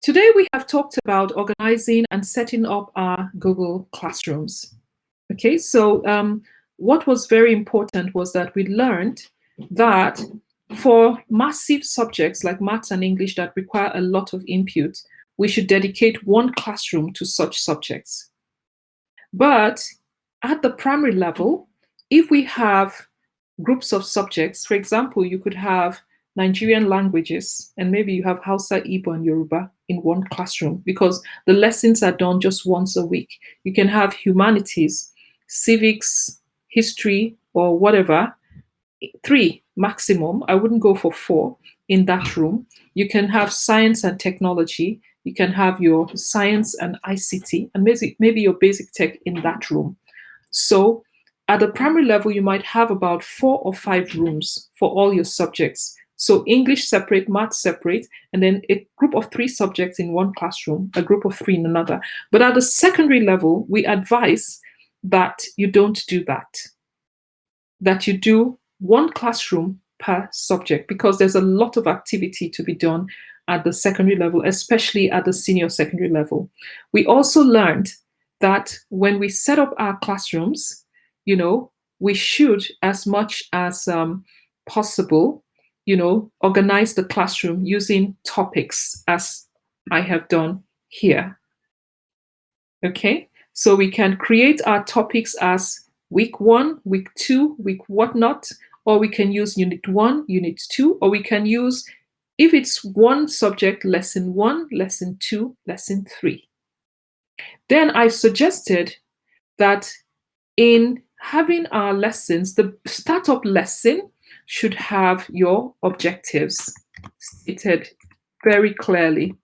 Today we have talked about organizing and setting up our Google Classrooms. Okay, so what was very important was that we learned that for massive subjects like maths and English that require a lot of input, we should dedicate one classroom to such subjects. But at the primary level, if we have groups of subjects, for example, you could have Nigerian languages, and maybe you have Hausa, Igbo, and Yoruba in one classroom because the lessons are done just once a week. You can have humanities, civics, history, or whatever, 3 maximum. I wouldn't go for 4 in that room. You can have science and technology. You can have your science and ICT, and maybe your basic tech in that room. So at the primary level, you might have about 4 or 5 rooms for all your subjects. So English separate, math separate, and then a group of 3 subjects in one classroom, a group of 3 in another. But at the secondary level, we advise that you don't do that, that you do one classroom per subject because there's a lot of activity to be done at the secondary level, especially at the senior secondary level. We also learned that when we set up our classrooms, we should, as much as possible, organize the classroom using topics as I have done here. Okay, so we can create our topics as week 1, week 2, week whatnot, or we can use unit 1, unit 2, or we can use, if it's one subject, lesson 1, lesson 2, lesson 3. Then I've suggested that in having our lessons, the startup lesson should have your objectives stated very clearly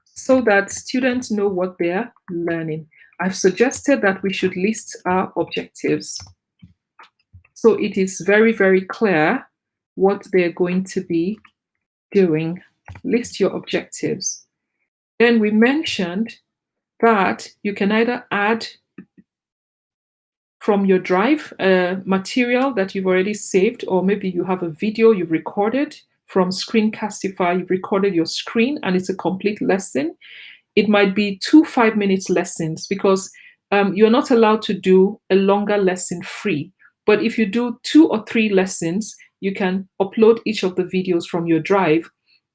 so that students know what they're learning. I've suggested that we should list our objectives. So it is very, very clear what they're going to be doing. List your objectives. Then we mentioned that you can either add from your drive material that you've already saved, or maybe you have a video you've recorded from Screencastify, you've recorded your screen and it's a complete lesson. It might be 2 5-minute lessons because you're not allowed to do a longer lesson free. But if you do 2 or 3 lessons, you can upload each of the videos from your drive.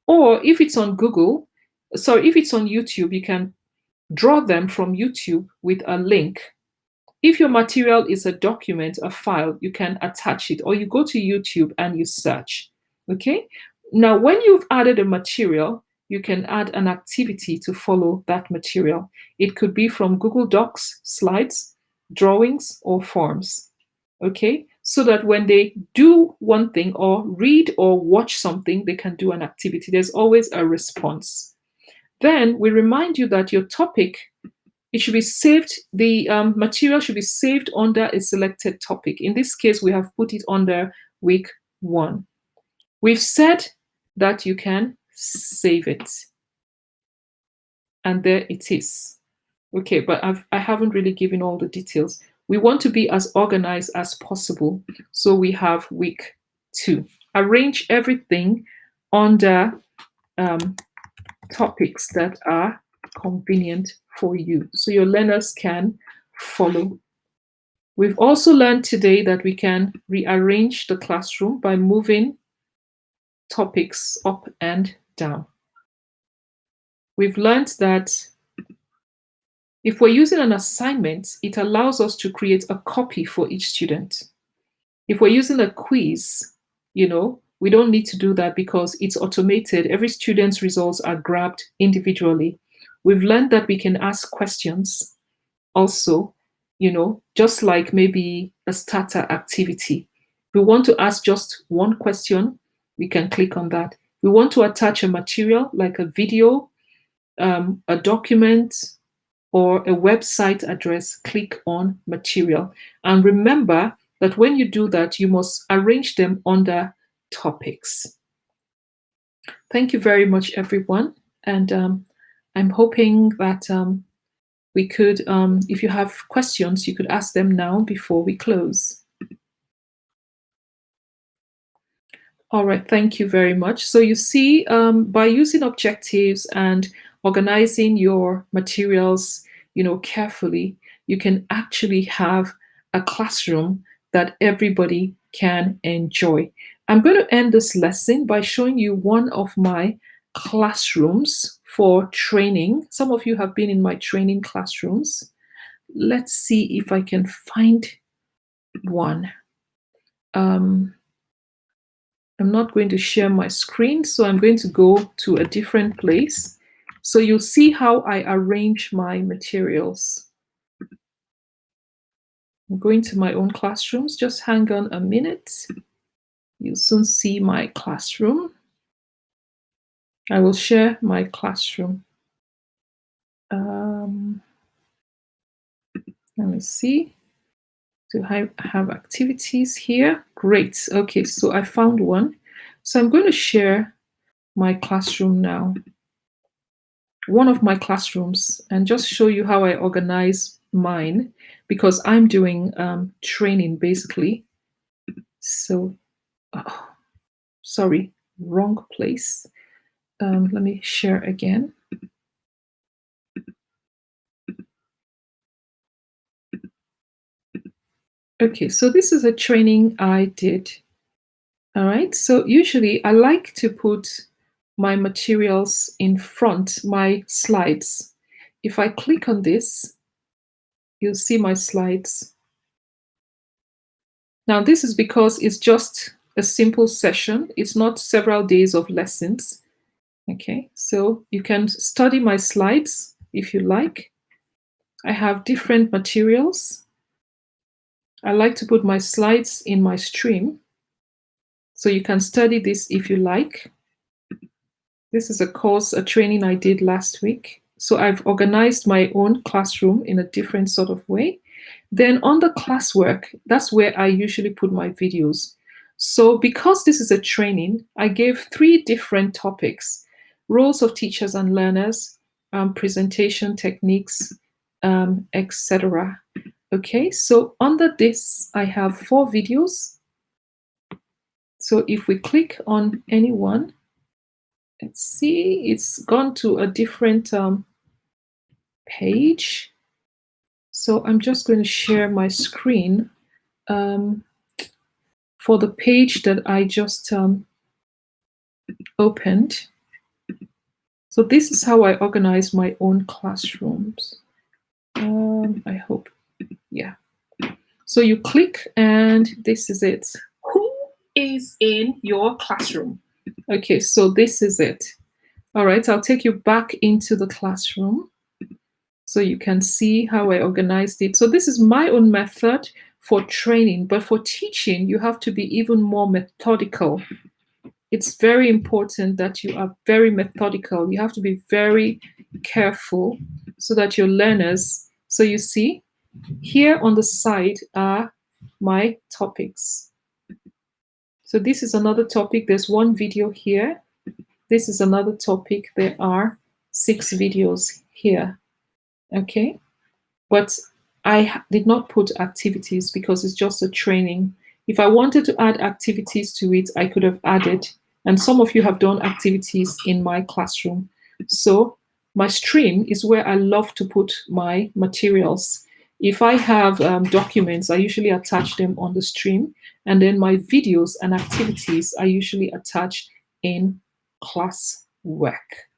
Or if it's on if it's on YouTube, you can draw them from YouTube with a link. If your material is a document, a file, you can attach it, or you go to YouTube and you search. Okay? Now, when you've added a material, you can add an activity to follow that material. It could be from Google Docs, slides, drawings, or forms. Okay? So that when they do one thing or read or watch something, they can do an activity. There's always a response. Then we remind you that your topic, it should be saved, the material should be saved under a selected topic. In this case, we have put it under week 1. We've said that you can save it. And there it is. Okay, but I haven't really given all the details. We want to be as organized as possible. So we have week 2. Arrange everything under topics that are convenient for you so your learners can follow. We've also learned today that we can rearrange the classroom by moving topics up and down. We've learned that if we're using an assignment, it allows us to create a copy for each student. If we're using a quiz, we don't need to do that because it's automated. Every student's results are grabbed individually. We've learned that we can ask questions also, just like maybe a starter activity. We want to ask just one question, we can click on that. We want to attach a material like a video, a document, or a website address, click on material. And remember that when you do that, you must arrange them under topics. Thank you very much, everyone. And I'm hoping that we could, if you have questions, you could ask them now before we close. All right, thank you very much. So you see, by using objectives and organizing your materials, carefully, you can actually have a classroom that everybody can enjoy. I'm going to end this lesson by showing you one of my classrooms for training. Some of you have been in my training classrooms. Let's see if I can find one. I'm not going to share my screen, so I'm going to go to a different place. So you'll see how I arrange my materials. I'm going to my own classrooms. Just hang on a minute. You'll soon see my classroom. I will share my classroom. Let me see. Do I have activities here? Great. Okay, so I found one. So I'm going to share my classroom now. One of my classrooms, and just show you how I organize mine, because I'm doing training basically. So, sorry, wrong place. Let me share again. Okay, so this is a training I did. All right, so usually I like to put my materials in front, my slides. If I click on this, you'll see my slides. Now, this is because it's just a simple session. It's not several days of lessons. Okay, so you can study my slides if you like. I have different materials. I like to put my slides in my stream. So you can study this if you like. This is a course, a training I did last week. So I've organized my own classroom in a different sort of way. Then on the classwork, that's where I usually put my videos. So because this is a training, I gave 3 different topics: roles of teachers and learners, presentation techniques, etc. Okay, so under this, I have 4 videos. So if we click on any one, let's see, it's gone to a different page. So I'm just going to share my screen for the page that I just opened. So this is how I organize my own classrooms. I hope, yeah. So you click and this is it. Who is in your classroom? Okay, so this is it. All right, I'll take you back into the classroom so you can see how I organized it. So this is my own method for training, but for teaching, you have to be even more methodical. It's very important that you are very methodical. You have to be very careful so that your learners, so you see, here on the side are my topics. So this is another topic. There's 1 video here. This is another topic. There are 6 videos here. Okay. But I did not put activities because it's just a training. If I wanted to add activities to it, I could have added. And some of you have done activities in my classroom. So my stream is where I love to put my materials. If I have documents, I usually attach them on the stream. And then my videos and activities I usually attach in class work.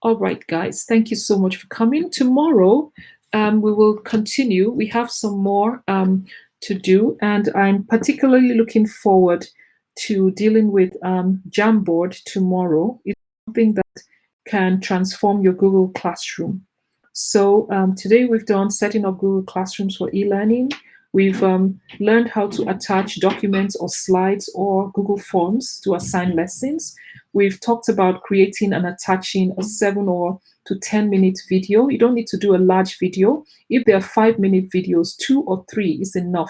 All right, guys, thank you so much for coming. Tomorrow, we will continue. We have some more to do, and I'm particularly looking forward to dealing with Jamboard tomorrow. It's something that can transform your Google Classroom. So today we've done setting up Google Classrooms for e-learning. We've learned how to attach documents or slides or Google Forms to assign lessons. We've talked about creating and attaching a 7 or to 10-minute video. You don't need to do a large video. If there are 5-minute videos, 2 or 3 is enough.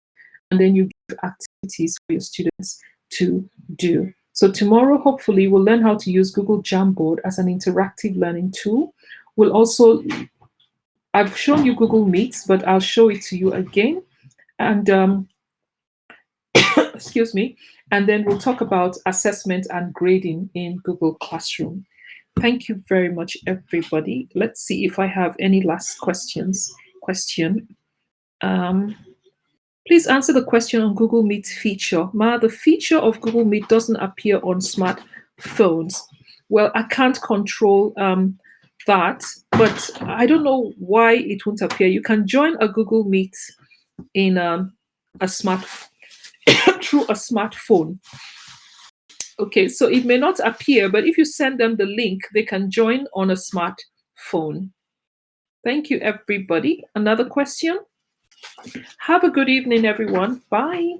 And then you give activities for your students to do. So tomorrow, hopefully, we'll learn how to use Google Jamboard as an interactive learning tool. We'll also, I've shown you Google Meets, but I'll show it to you again. And excuse me, and then we'll talk about assessment and grading in Google Classroom. Thank you very much, everybody. Let's see if I have any last question. Um, Please answer the question on Google Meet feature. Ma, the feature of Google Meet doesn't appear on smartphones. Well, I can't control that, but I don't know why it won't appear. You can join a Google Meet in a smart through a smartphone. Okay, so it may not appear, but if you send them the link, they can join on a smartphone. Thank you, everybody. Another question? Have a good evening, everyone. Bye.